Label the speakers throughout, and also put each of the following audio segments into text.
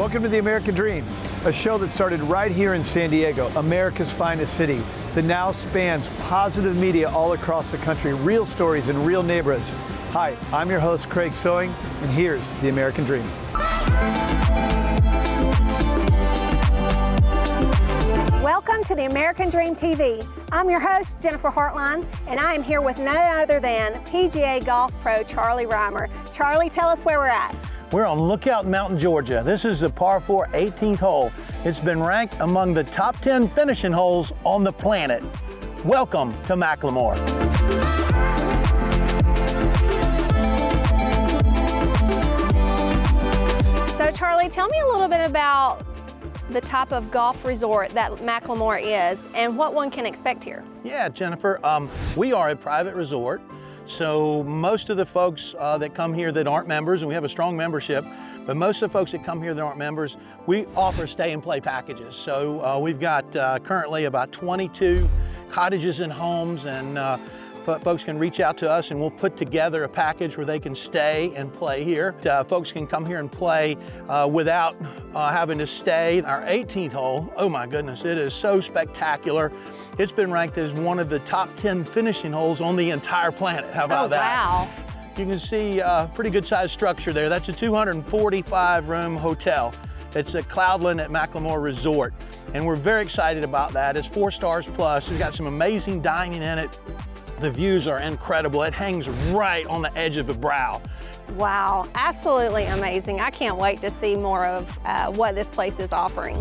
Speaker 1: Welcome to The American Dream, a show that started right here in San Diego, America's finest city, that now spans positive media all across the country, real stories in real neighborhoods. Hi, I'm your host, Craig Sewing, and here's The American Dream.
Speaker 2: Welcome to The American Dream TV. I'm your host, Jennifer Hartline, and I am here with none other than PGA golf pro Charlie Reimer. Charlie, tell us where we're at.
Speaker 3: We're on Lookout Mountain, Georgia. This is the par 4 18th hole. It's been ranked among the top 10 finishing holes on the planet. Welcome to Macklemore.
Speaker 2: So Charlie, tell me a little bit about the type of golf resort that Macklemore is and what one can expect here.
Speaker 3: Yeah, Jennifer, we are a private resort. So most of the folks that come here that aren't members, and we have a strong membership, but most of the folks that come here that aren't members, we offer stay and play packages. So we've got currently about 22 cottages and homes, and folks can reach out to us and we'll put together a package where they can stay and play here. Folks can come here and play without having to stay. Our 18th hole, oh my goodness, it is so spectacular. It's been ranked as one of the top 10 finishing holes on the entire planet. How about that?
Speaker 2: Wow.
Speaker 3: You can see a pretty good sized structure there. That's a 245 room hotel. It's at Cloudland at Macklemore Resort. And we're very excited about that. It's 4 stars plus. It's got some amazing dining in it. The views are incredible. It hangs right on the edge of the brow.
Speaker 2: Wow, absolutely amazing. I can't wait to see more of what this place is offering.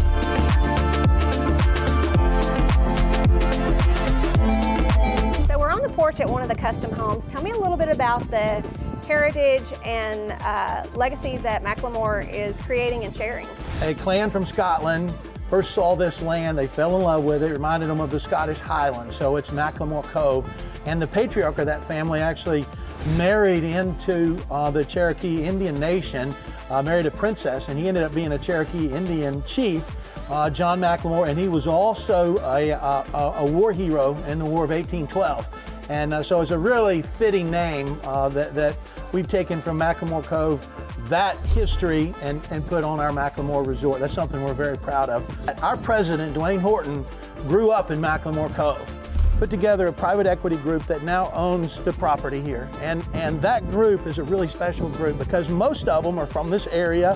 Speaker 2: So we're on the porch at one of the custom homes. Tell me a little bit about the heritage and legacy that Macklemore is creating and sharing.
Speaker 3: A clan from Scotland first saw this land, they fell in love with it, reminded them of the Scottish Highlands, so it's Macklemore Cove. And the patriarch of that family actually married into the Cherokee Indian Nation, married a princess, and he ended up being a Cherokee Indian chief, John Macklemore, and he was also a war hero in the War of 1812. And so it's a really fitting name that we've taken from Macklemore Cove, that history, and put on our Macklemore Resort. That's something we're very proud of. Our president, Dwayne Horton, grew up in Macklemore Cove, put together a private equity group that now owns the property here. And that group is a really special group because most of them are from this area.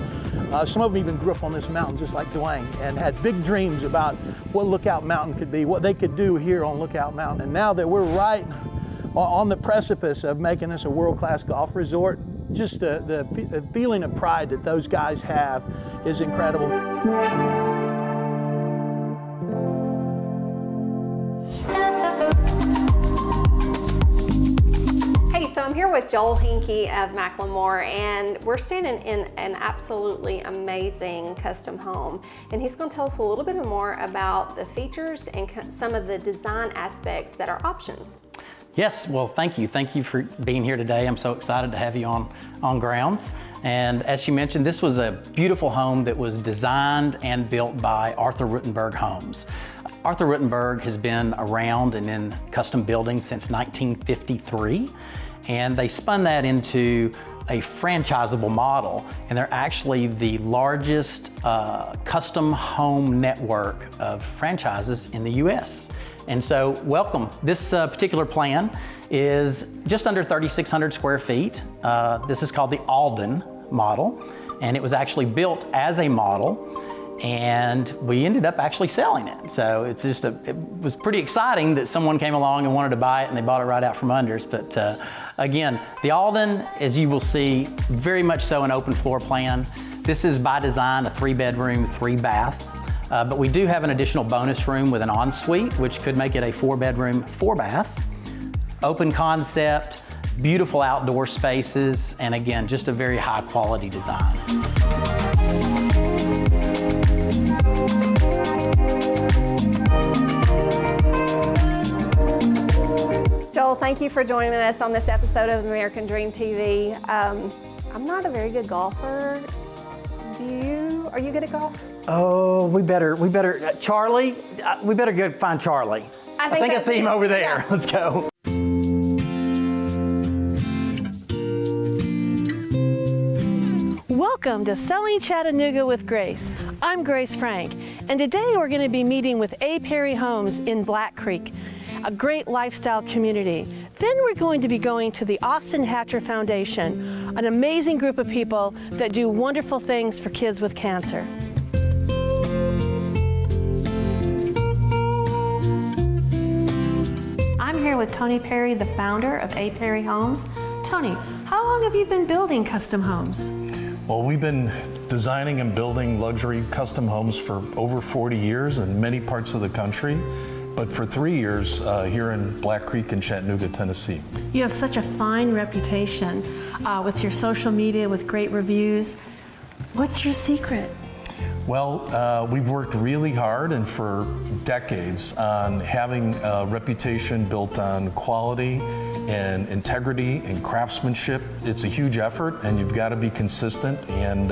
Speaker 3: Some of them even grew up on this mountain just like Dwayne and had big dreams about what Lookout Mountain could be, what they could do here on Lookout Mountain. And now that we're right on the precipice of making this a world-class golf resort, just the feeling of pride that those guys have is incredible.
Speaker 2: Hey, so I'm here with Joel Hinkie of Macklemore, and we're standing in an absolutely amazing custom home. And he's going to tell us a little bit more about the features and some of the design aspects that are options.
Speaker 4: Yes, well, thank you. Thank you for being here today. I'm so excited to have you on grounds. And as she mentioned, this was a beautiful home that was designed and built by Arthur Rutenberg Homes. Arthur Rutenberg has been around and in custom building since 1953, and they spun that into a franchisable model, and they're actually the largest custom home network of franchises in the U.S. And so, welcome. This particular plan is just under 3,600 square feet. This is called the Alden model, and it was actually built as a model, and we ended up actually selling it. So it's just it was pretty exciting that someone came along and wanted to buy it, and they bought it right out from under us. But again, the Alden, as you will see, very much so an open floor plan. This is by design a 3-bedroom, 3-bath. But we do have an additional bonus room with an ensuite, which could make it a 4-bedroom, 4-bath. Open concept, beautiful outdoor spaces, and again, just a very high quality design.
Speaker 2: Joel, thank you for joining us on this episode of American Dream TV. I'm not a very good golfer. Are you good at golf?
Speaker 4: Oh, we better, Charlie, we better go find Charlie. I think I see him over there. Yeah. Let's go.
Speaker 5: Welcome to Selling Chattanooga with Grace. I'm Grace Frank, and today we're going to be meeting with A. Perry Homes in Black Creek, a great lifestyle community. Then we're going to be going to the Austin Hatcher Foundation, an amazing group of people that do wonderful things for kids with cancer. I'm here with Tony Perry, the founder of A. Perry Homes. Tony, how long have you been building custom homes?
Speaker 6: Well, we've been designing and building luxury custom homes for over 40 years in many parts of the country, but for 3 years here in Black Creek in Chattanooga, Tennessee.
Speaker 5: You have such a fine reputation with your social media, with great reviews. What's your secret?
Speaker 6: Well, we've worked really hard and for decades on having a reputation built on quality and integrity and craftsmanship. It's a huge effort, and you've got to be consistent, and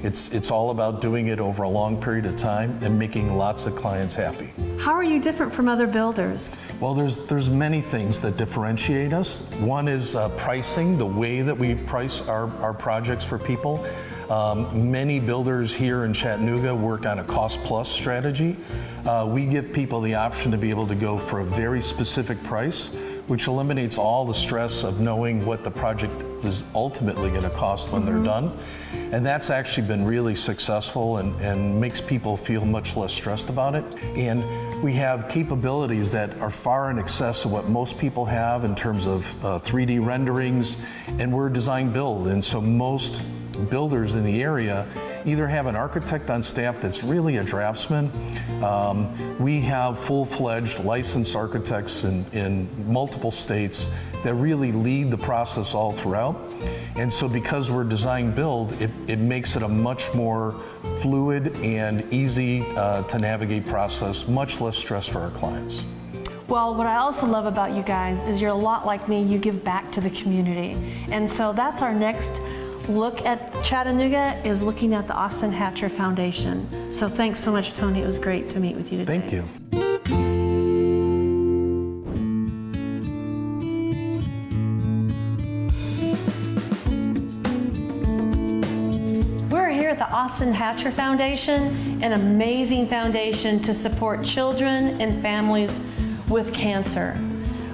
Speaker 6: it's all about doing it over a long period of time and making lots of clients happy.
Speaker 5: How are you different from other builders?
Speaker 6: Well, there's many things that differentiate us. One is pricing, the way that we price our projects for people. Many builders here in Chattanooga work on a cost-plus strategy. We give people the option to be able to go for a very specific price, which eliminates all the stress of knowing what the project is ultimately going to cost when they're done. And that's actually been really successful and makes people feel much less stressed about it. And we have capabilities that are far in excess of what most people have in terms of 3D renderings, and we're design build. And so most builders in the area either have an architect on staff that's really a draftsman. We have full-fledged licensed architects in multiple states that really lead the process all throughout. And so because we're design build, it makes it a much more fluid and easy to navigate process, much less stress for our clients.
Speaker 5: Well, what I also love about you guys is you're a lot like me. You give back to the community. And so that's our next look at Chattanooga, is looking at the Austin Hatcher Foundation. So thanks so much, Tony. It was great to meet with you today.
Speaker 6: Thank you.
Speaker 5: We're here at the Austin Hatcher Foundation, an amazing foundation to support children and families with cancer.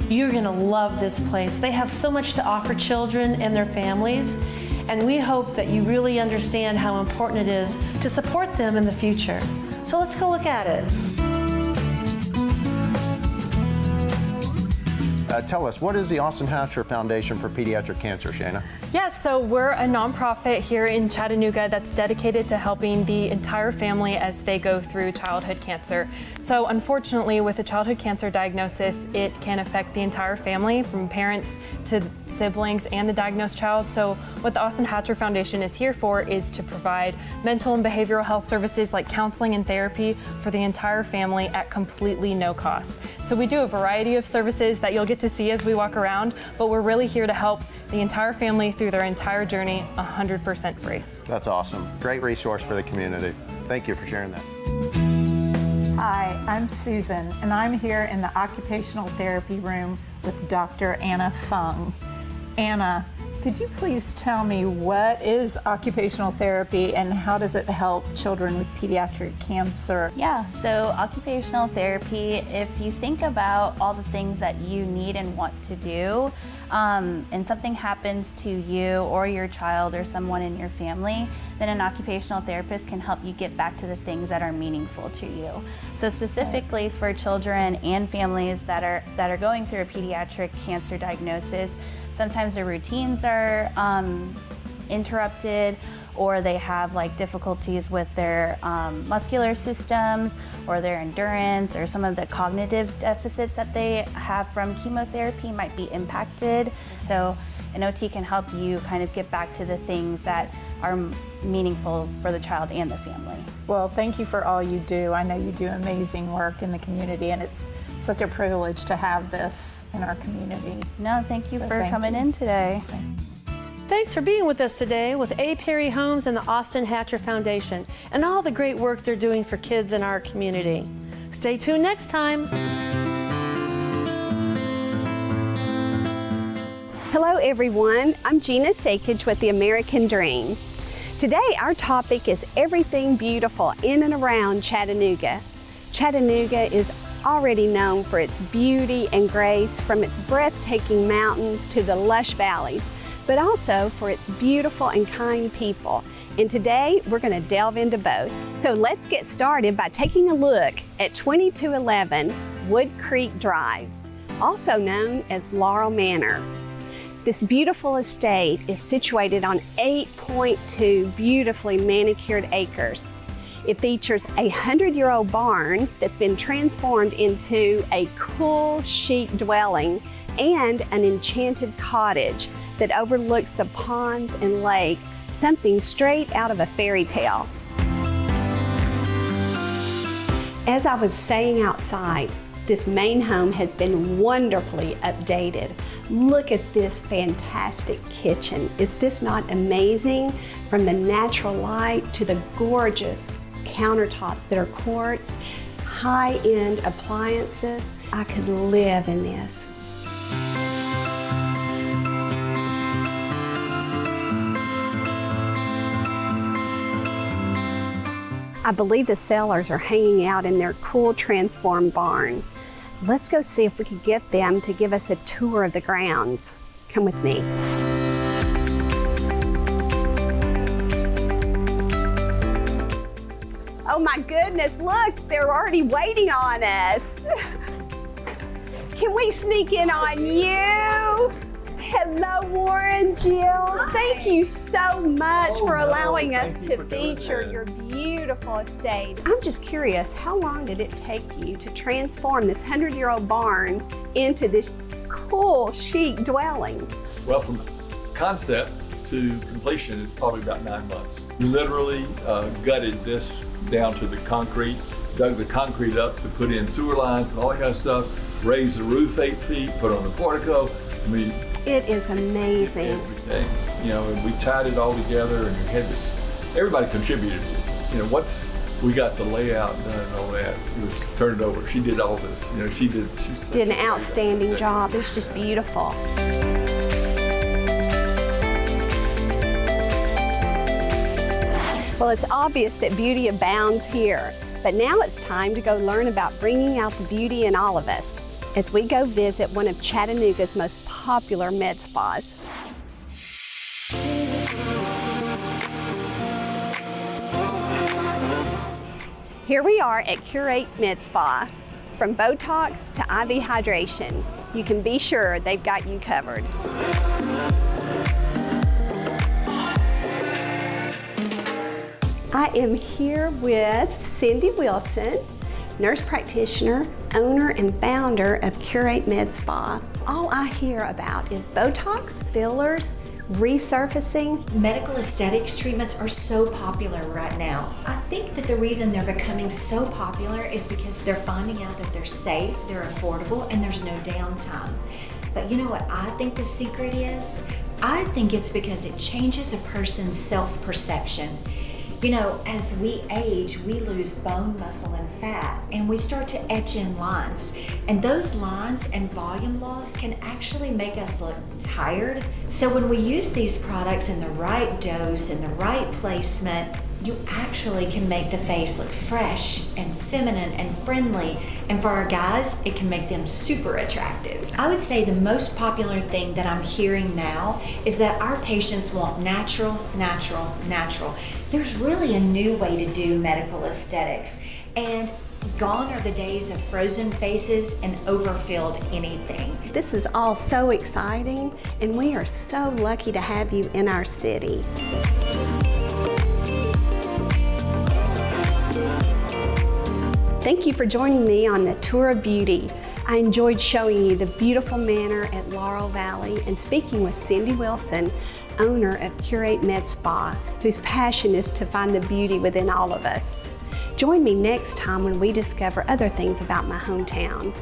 Speaker 5: You're gonna love this place. They have so much to offer children and their families, and we hope that you really understand how important it is to support them in the future. So let's go look at it.
Speaker 7: Tell us, what is the Austin Hatcher Foundation for Pediatric Cancer, Shana?
Speaker 8: Yes, so we're a nonprofit here in Chattanooga that's dedicated to helping the entire family as they go through childhood cancer. So unfortunately, with a childhood cancer diagnosis, it can affect the entire family, from parents to siblings and the diagnosed child. So what the Austin Hatcher Foundation is here for is to provide mental and behavioral health services like counseling and therapy for the entire family at completely no cost. So we do a variety of services that you'll get to see as we walk around, but we're really here to help the entire family through their entire journey 100% free.
Speaker 7: That's awesome. Great resource for the community. Thank you for sharing that.
Speaker 9: Hi, I'm Susan, and I'm here in the occupational therapy room with Dr. Anna Fung. Anna, could you please tell me what is occupational therapy and how does it help children with pediatric cancer?
Speaker 10: Yeah, so occupational therapy, if you think about all the things that you need and want to do, and something happens to you or your child or someone in your family, then an occupational therapist can help you get back to the things that are meaningful to you. So specifically for children and families that are going through a pediatric cancer diagnosis, sometimes their routines are interrupted, or they have like difficulties with their muscular systems or their endurance, or some of the cognitive deficits that they have from chemotherapy might be impacted. So an OT can help you kind of get back to the things that are meaningful for the child and the family.
Speaker 9: Well, thank you for all you do. I know you do amazing work in the community, and it's such a privilege to have this in our community.
Speaker 10: No, thank you for coming in today.
Speaker 5: Thanks for being with us today with A. Perry Homes and the Austin Hatcher Foundation, and all the great work they're doing for kids in our community. Stay tuned next time.
Speaker 11: Hello everyone, I'm Gina Sakich with The American Dream. Today, our topic is everything beautiful in and around Chattanooga. Chattanooga is already known for its beauty and grace, from its breathtaking mountains to the lush valleys, but also for its beautiful and kind people. And today, we're going to delve into both. So let's get started by taking a look at 2211 Wood Creek Drive, also known as Laurel Manor. This beautiful estate is situated on 8.2 beautifully manicured acres. It features a 100-year-old barn that's been transformed into a cool, chic dwelling and an enchanted cottage that overlooks the ponds and lake, something straight out of a fairy tale. As I was saying outside, this main home has been wonderfully updated. Look at this fantastic kitchen. Is this not amazing? From the natural light to the gorgeous countertops that are quartz, high-end appliances. I could live in this. I believe the sellers are hanging out in their cool transformed barn. Let's go see if we can get them to give us a tour of the grounds. Come with me. Oh my goodness, look, they're already waiting on us. Can we sneak in on you? Hello, Warren, Jill. Thank you so much for allowing us to feature your beautiful estate. I'm just curious, how long did it take you to transform this 100-year-old barn into this cool, chic dwelling?
Speaker 12: Well, from concept to completion, it's probably about 9 months. We literally gutted this down to the concrete, dug the concrete up to put in sewer lines and all that kind of stuff, raised the roof 8 feet, put on the portico. I mean,
Speaker 11: it is amazing.
Speaker 12: Everything, you know, and we tied it all together, and we had this. Everybody contributed. You know, once we got the layout done and all that, it was turned it over. She did all this. You know, she did
Speaker 11: an outstanding job. It's just beautiful. Well, it's obvious that beauty abounds here, but now it's time to go learn about bringing out the beauty in all of us as we go visit one of Chattanooga's most popular med spas. Here we are at Curate Med Spa. From Botox to IV hydration, you can be sure they've got you covered. I am here with Cindy Wilson, nurse practitioner, owner and founder of Curate Med Spa. All I hear about is Botox, fillers, resurfacing.
Speaker 13: Medical aesthetics treatments are so popular right now. I think that the reason they're becoming so popular is because they're finding out that they're safe, they're affordable, and there's no downtime. But you know what I think the secret is? I think it's because it changes a person's self-perception. You know, as we age, we lose bone, muscle, and fat, and we start to etch in lines. And those lines and volume loss can actually make us look tired. So when we use these products in the right dose and the right placement, you actually can make the face look fresh and feminine and friendly. And for our guys, it can make them super attractive. I would say the most popular thing that I'm hearing now is that our patients want natural, natural, natural. There's really a new way to do medical aesthetics, and gone are the days of frozen faces and overfilled anything.
Speaker 11: This is all so exciting, and we are so lucky to have you in our city. Thank you for joining me on the Tour of Beauty. I enjoyed showing you the beautiful manor at Laurel Valley and speaking with Cindy Wilson, owner of Curate Med Spa, whose passion is to find the beauty within all of us. Join me next time when we discover other things about my hometown.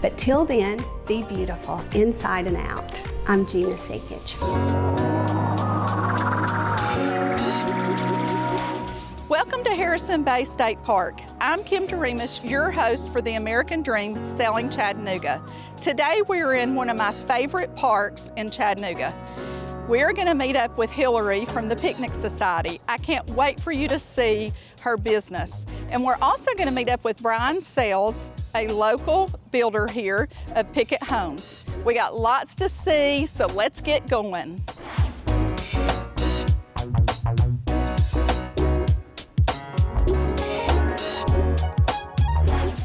Speaker 11: But till then, be beautiful inside and out. I'm Gina Sekic.
Speaker 14: Welcome to Harrison Bay State Park. I'm Kim Doremus, your host for the American Dream Selling Chattanooga. Today we're in one of my favorite parks in Chattanooga. We're gonna meet up with Hillary from the Picnic Society. I can't wait for you to see her business. And we're also gonna meet up with Brian Sales, a local builder here of Pickett Homes. We got lots to see, so let's get going.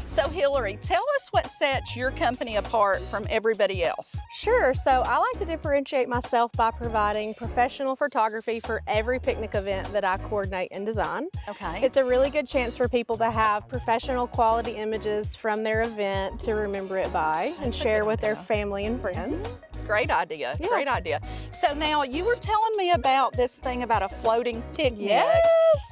Speaker 14: So Hillary, tell us what sets your company apart from everybody else.
Speaker 15: Sure, so I like to differentiate myself by providing professional photography for every picnic event that I coordinate and design.
Speaker 14: Okay.
Speaker 15: It's a really good chance for people to have professional quality images from their event to remember it by and share with their family and friends.
Speaker 14: Great idea,
Speaker 15: Yeah.
Speaker 14: great idea. So now you were telling me about this thing about a floating picnic.
Speaker 15: Yes!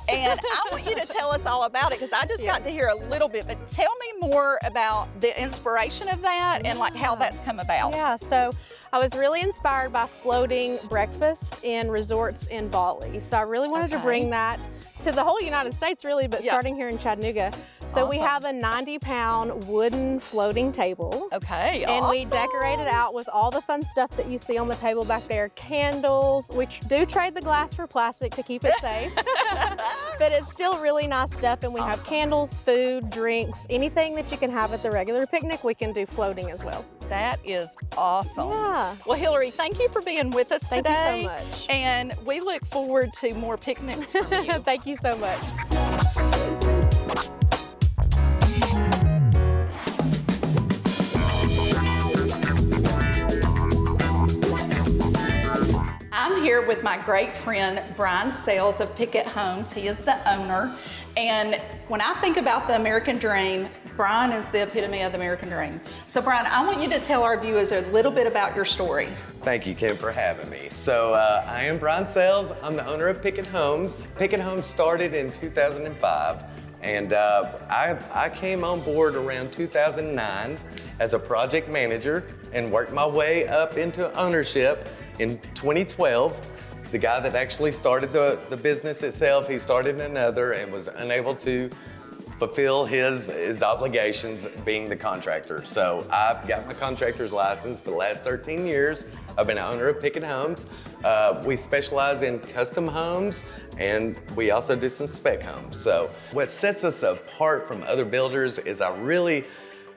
Speaker 14: And I want you to tell us all about it because I just got to hear a little bit, but tell me more about the inspiration of that and like how that's come about.
Speaker 15: Yeah, so I was really inspired by floating breakfast in resorts in Bali. So I really wanted to bring that to the whole United States really, but starting here in Chattanooga. So we have a 90-pound wooden floating table.
Speaker 14: Okay,
Speaker 15: and we
Speaker 14: awesome.
Speaker 15: decorate it out with all the fun stuff that you see on the table back there. Candles, we do trade the glass for plastic to keep it safe. But it's still really nice stuff, and we have candles, food, drinks, anything that you can have at the regular picnic, we can do floating as well.
Speaker 14: That is awesome.
Speaker 15: Yeah.
Speaker 14: Well, Hillary, thank you for being with us
Speaker 15: Thank you
Speaker 14: today.
Speaker 15: so much.
Speaker 14: And we look forward to more picnics from you.
Speaker 15: Thank you so much.
Speaker 14: I'm here with my great friend, Brian Sales of Pickett Homes. He is the owner. And when I think about the American dream, Brian is the epitome of the American dream. So Brian, I want you to tell our viewers a little bit about your story.
Speaker 16: Thank you, Kim, for having me. So I am Brian Sales. I'm the owner of Pickett Homes. Pickett Homes started in 2005. And I came on board around 2009 as a project manager and worked my way up into ownership in 2012. The guy that actually started the business itself, he started another and was unable to fulfill his obligations being the contractor. So I've got my contractor's license for the last 13 years. I've been an owner of Pickett Homes. We specialize in custom homes and we also do some spec homes. So what sets us apart from other builders is I really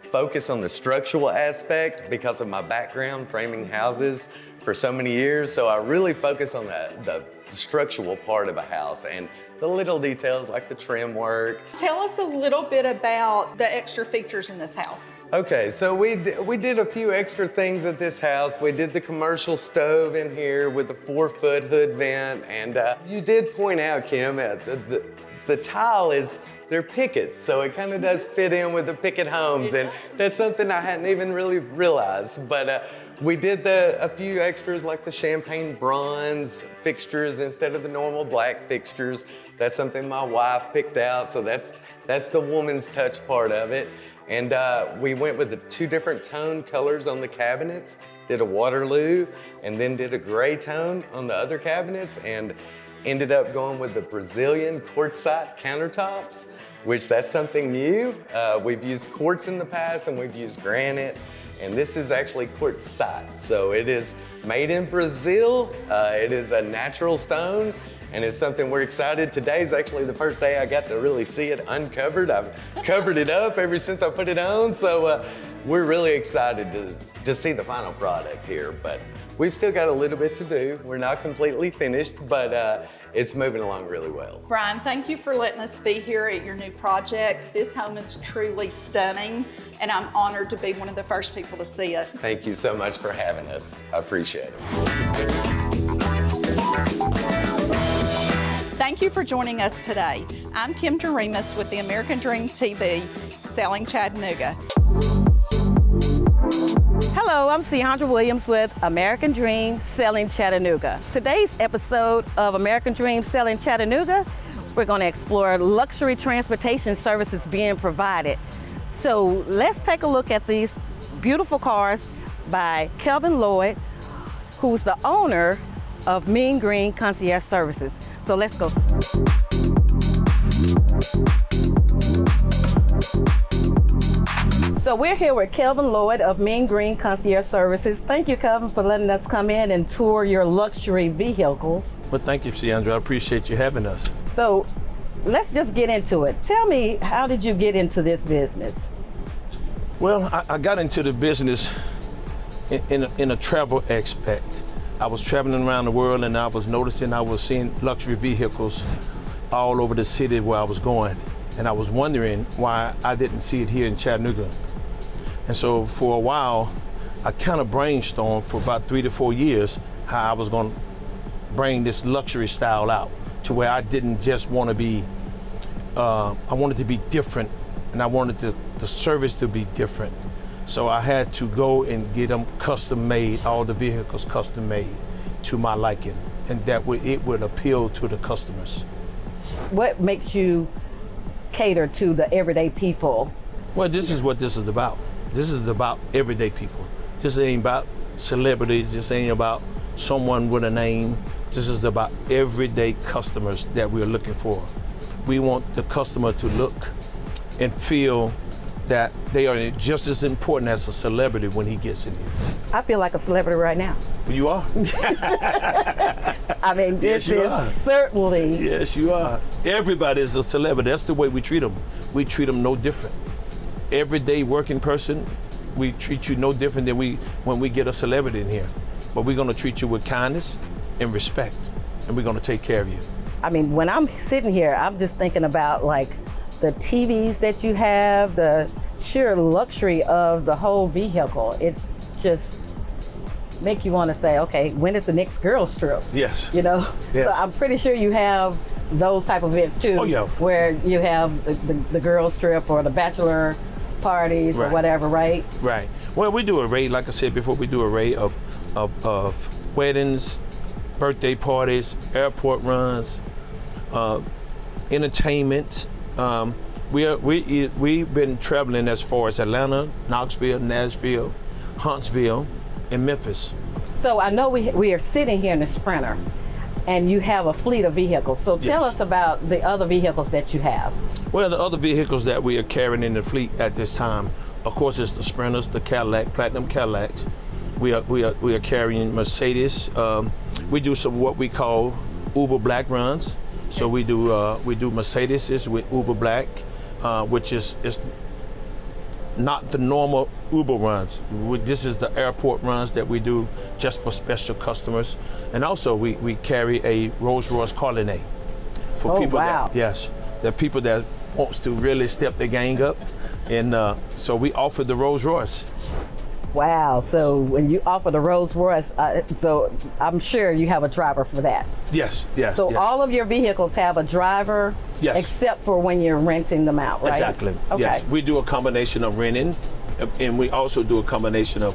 Speaker 16: focus on the structural aspect because of my background framing houses for so many years. So I really focus on the structural part of a house and the little details like the trim work.
Speaker 14: Tell us a little bit about the extra features in this house.
Speaker 16: Okay, so we did a few extra things at this house. We did the commercial stove in here with the 4-foot hood vent. And you did point out, Kim, the tile they're pickets, so it kind of does fit in with the Pickett Homes, and that's something I hadn't even really realized. But we did a few extras like the champagne bronze fixtures instead of the normal black fixtures. That's something my wife picked out, so that's the woman's touch part of it. And we went with the 2 different tone colors on the cabinets, did a Waterloo, and then did a gray tone on the other cabinets, and ended up going with the Brazilian quartzite countertops, which that's something new. We've used quartz in the past and we've used granite, and this is actually quartzite. So it is made in Brazil. It is a natural stone, and it's something we're excited. Today's actually the first day I got to really see it uncovered. I've covered it up ever since I put it on, so we're really excited to see the final product here. But we've still got a little bit to do. We're not completely finished, but it's moving along really well.
Speaker 14: Brian, thank you for letting us be here at your new project. This home is truly stunning, and I'm honored to be one of the first people to see it.
Speaker 16: Thank you so much for having us. I appreciate it.
Speaker 14: Thank you for joining us today. I'm Kim Doremus with the American Dream TV, selling Chattanooga.
Speaker 17: Hello, I'm Ciandra Williams with American Dream Selling Chattanooga. Today's episode of American Dream Selling Chattanooga, we're going to explore luxury transportation services being provided. So let's take a look at these beautiful cars by Kelvin Lloyd, who's the owner of Mean Green Concierge Services. So let's go. So we're here with Kelvin Lloyd of Mean Green Concierge Services. Thank you, Kelvin, for letting us come in and tour your luxury vehicles.
Speaker 18: Well, thank you, Ciandra. I appreciate you having us.
Speaker 17: So let's just get into it. Tell me, how did you get into this business?
Speaker 18: Well, I got into the business in a travel aspect. I was traveling around the world and I was noticing I was seeing luxury vehicles all over the city where I was going. And I was wondering why I didn't see it here in Chattanooga. And so for a while, I kind of brainstormed for about 3 to 4 years how I was going to bring this luxury style out to where I didn't just want to be, I wanted to be different, and I wanted the service to be different. So I had to go and get them custom made, all the vehicles custom made to my liking, and that it would appeal to the customers.
Speaker 17: What makes you cater to the everyday people?
Speaker 18: Well, this is what this is about. This is about everyday people. This ain't about celebrities. This ain't about someone with a name. This is about everyday customers that we're looking for. We want the customer to look and feel that they are just as important as a celebrity when he gets in here.
Speaker 17: I feel like a celebrity right now.
Speaker 18: You are.
Speaker 17: I mean, this is certainly.
Speaker 18: Yes, you are. Everybody is a celebrity. That's the way we treat them. We treat them no different. Everyday working person, we treat you no different than when we get a celebrity in here. But we're gonna treat you with kindness and respect, and we're gonna take care of you.
Speaker 17: I mean, when I'm sitting here, I'm just thinking about like the TVs that you have, the sheer luxury of the whole vehicle. It just make you want to say, okay, when is the next girls trip?
Speaker 18: Yes.
Speaker 17: You know?
Speaker 18: Yes.
Speaker 17: So I'm pretty sure you have those type of events too.
Speaker 18: Oh, yeah.
Speaker 17: Where you have the girls trip or the bachelor parties or whatever, right?
Speaker 18: Right. Well, we do a array, like I said before, we do an array of weddings, birthday parties, airport runs, entertainment. We've been traveling as far as Atlanta, Knoxville, Nashville, Huntsville, and Memphis.
Speaker 17: So I know we are sitting here in the Sprinter, and you have a fleet of vehicles. So tell us about the other vehicles that you have.
Speaker 18: Well, the other vehicles that we are carrying in the fleet at this time, of course, is the Sprinters, the Cadillac, Platinum Cadillacs. We are carrying Mercedes. We do some what we call Uber Black runs. So we do Mercedes with Uber Black, which is not the normal Uber runs. This is the airport runs that we do just for special customers. And also we carry a Rolls-Royce Carlinet for people that people that wants to really step their gang up. And so we offer the Rolls-Royce.
Speaker 17: Wow, so when you offer the Rolls-Royce, so I'm sure you have a driver for that.
Speaker 18: Yes, yes.
Speaker 17: So
Speaker 18: yes.
Speaker 17: all of your vehicles have a driver, except for when you're renting them out, right?
Speaker 18: Exactly,
Speaker 17: okay.
Speaker 18: Yes. We do a combination of renting, and we also do a combination of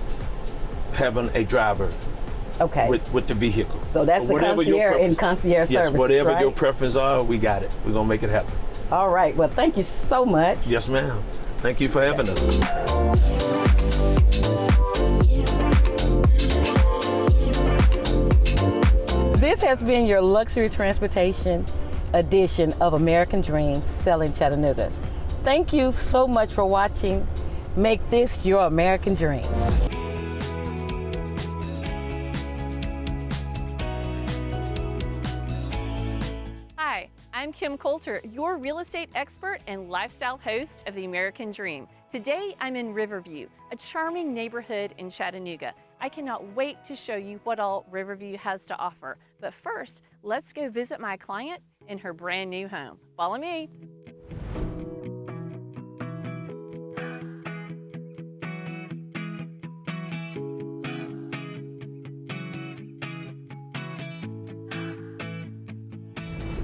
Speaker 18: having a driver with the vehicle.
Speaker 17: So that's the concierge in concierge services,
Speaker 18: whatever
Speaker 17: right?
Speaker 18: your preferences are, we got it. We're gonna make it happen.
Speaker 17: All right, well, thank you so much.
Speaker 18: Yes, ma'am. Thank you for having us.
Speaker 17: This has been your luxury transportation edition of American Dreams Selling Chattanooga. Thank you so much for watching. Make this your American dream.
Speaker 19: Hi, I'm Kim Coulter, your real estate expert and lifestyle host of the American Dream. Today, I'm in Riverview, a charming neighborhood in Chattanooga. I cannot wait to show you what all Riverview has to offer. But first, let's go visit my client in her brand new home. Follow me.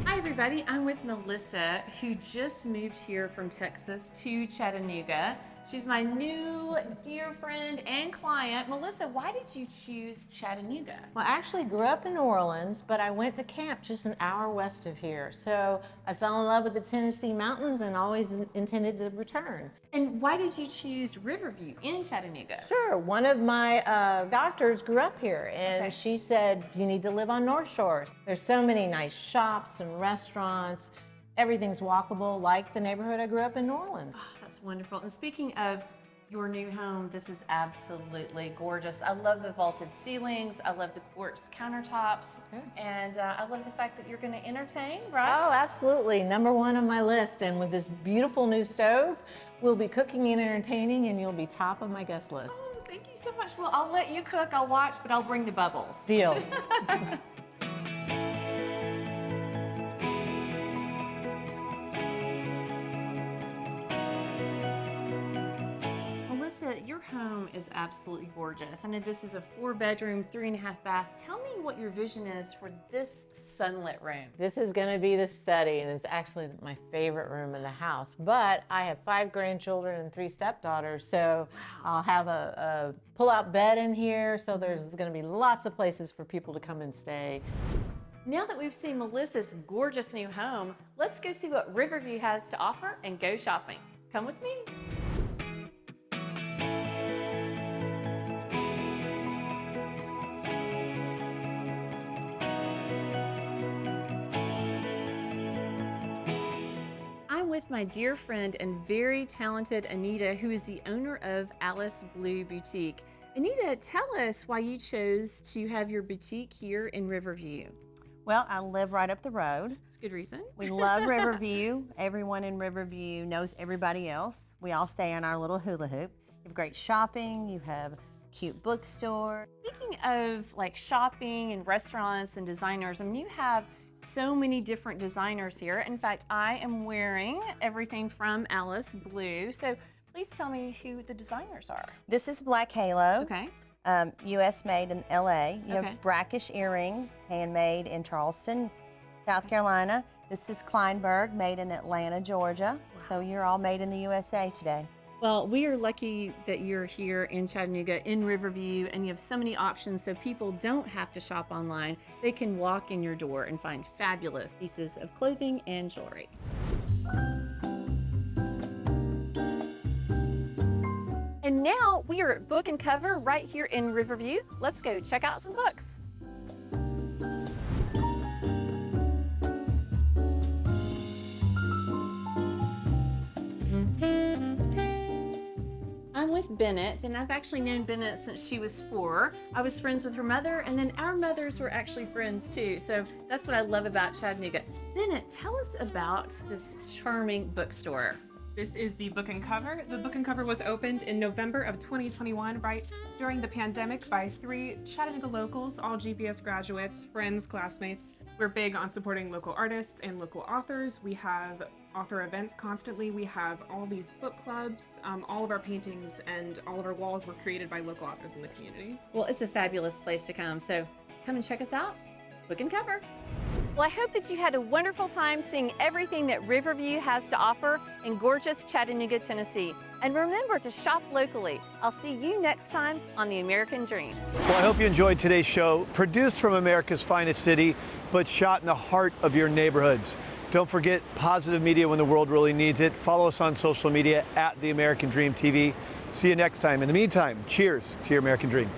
Speaker 19: Hi everybody, I'm with Melissa, who just moved here from Texas to Chattanooga. She's my new dear friend and client. Melissa, why did you choose Chattanooga?
Speaker 20: Well, I actually grew up in New Orleans, but I went to camp just an hour west of here. So I fell in love with the Tennessee mountains and always intended to return.
Speaker 19: And why did you choose Riverview in Chattanooga?
Speaker 20: Sure, one of my doctors grew up here and she said, you need to live on North Shore. There's so many nice shops and restaurants. Everything's walkable like the neighborhood I grew up in New Orleans.
Speaker 19: Oh, that's wonderful. And speaking of your new home, this is absolutely gorgeous. I love the vaulted ceilings. I love the quartz countertops. And I love the fact that you're going to entertain, right?
Speaker 20: Oh, absolutely. Number one on my list. And with this beautiful new stove, we'll be cooking and entertaining, and you'll be top of my guest list.
Speaker 19: Oh, thank you so much. Well, I'll let you cook. I'll watch, but I'll bring the bubbles.
Speaker 20: Deal.
Speaker 19: Your home is absolutely gorgeous. I know this is a 4-bedroom, 3.5 bath. Tell me what your vision is for this sunlit room.
Speaker 20: This is going to be the study, and it's actually my favorite room in the house. But I have 5 grandchildren and 3 stepdaughters, so I'll have a pull-out bed in here, so there's going to be lots of places for people to come and stay.
Speaker 19: Now that we've seen Melissa's gorgeous new home, let's go see what Riverview has to offer and go shopping. Come with me. With my dear friend and very talented Anita, who is the owner of Alice Blue Boutique. Anita, tell us why you chose to have your boutique here in Riverview.
Speaker 21: Well, I live right up the road.
Speaker 19: That's a good reason.
Speaker 21: We love Riverview. Everyone in Riverview knows everybody else. We all stay in our little hula hoop. You have great shopping, you have a cute bookstore.
Speaker 19: Speaking of like shopping and restaurants and designers, I mean, you have so many different designers here. In fact, I am wearing everything from Alice Blue. So please tell me who the designers are.
Speaker 21: This is Black Halo.
Speaker 19: Okay.
Speaker 21: U.S. made in L.A. You
Speaker 19: Okay.
Speaker 21: have brackish earrings, handmade in Charleston, South Carolina. This is Kleinberg, made in Atlanta, Georgia. So you're all made in the USA today.
Speaker 19: Well, we are lucky that you're here in Chattanooga, in Riverview, and you have so many options so people don't have to shop online. They can walk in your door and find fabulous pieces of clothing and jewelry. And now we are at Book and Cover right here in Riverview. Let's go check out some books. I'm with Bennett, and I've actually known Bennett since she was 4. I was friends with her mother, and then our mothers were actually friends too. So that's what I love about Chattanooga. Bennett, tell us about this charming bookstore.
Speaker 22: This is the Book and Cover. The Book and Cover was opened in November of 2021, right during the pandemic, by 3 Chattanooga locals, all GPS graduates, friends, classmates. We're big on supporting local artists and local authors. We have author events constantly. We have all these book clubs. All of our paintings and all of our walls were created by local authors in the community.
Speaker 19: Well, it's a fabulous place to come, so come and check us out. Book and Cover. Well, I hope that you had a wonderful time seeing everything that Riverview has to offer in gorgeous Chattanooga, Tennessee. And remember to shop locally. I'll see you next time on The American Dream.
Speaker 1: Well, I hope you enjoyed today's show, produced from America's finest city, but shot in the heart of your neighborhoods. Don't forget positive media when the world really needs it. Follow us on social media at The American Dream TV. See you next time. In the meantime, cheers to your American Dream.